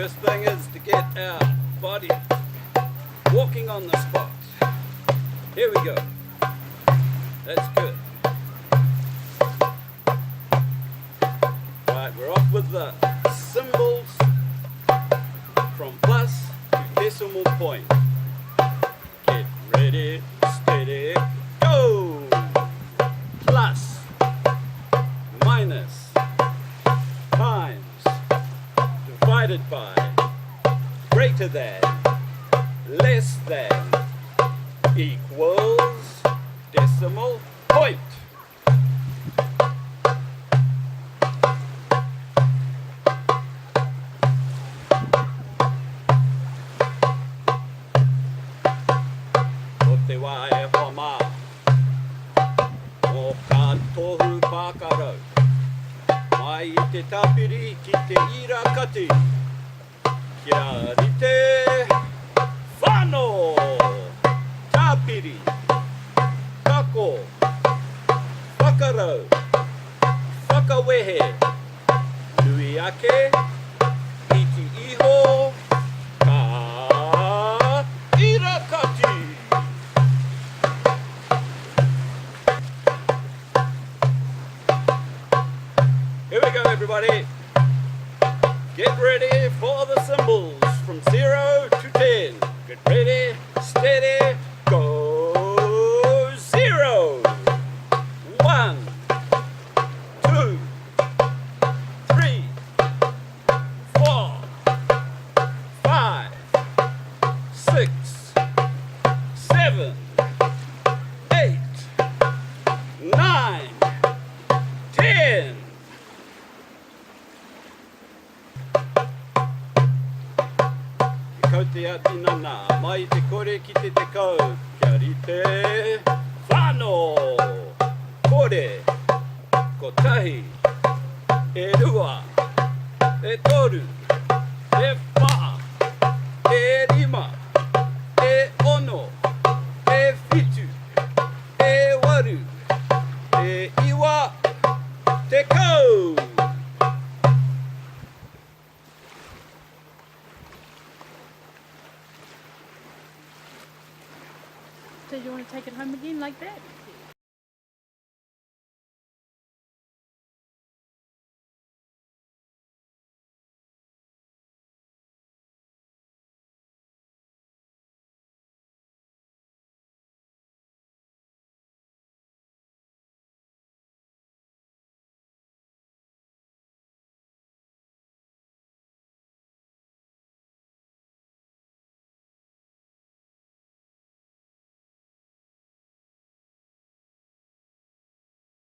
First thing is to get our body walking on the spot. Here we go. That's good. Right, we're off with the symbols from plus to decimal point. Get ready, steady, go! Plus, minus, times, divided by, greater than, less than, equals, decimal point. O te wae hoa mā, o ka tohu pākarau, mai I te tapiri ki te irakati, kia rite whānō, tapiri, kako, whakarau, whakawehe, nui ake, iti iho, ka irakati. Here we go, everybody. Get ready for the symbols from 0 to 10. Get ready, steady, go. 0, 1, 2, 3, 4, 5, 6, 7, 8, 9, 10. Kau te ati nana, mai te kore ki te kau, kia rite whānō, kore, kotahi, e rua, e toru, e wha, e rima, e ono, e whitu, e waru, e iwa, te kau. So you want to take it home again like that?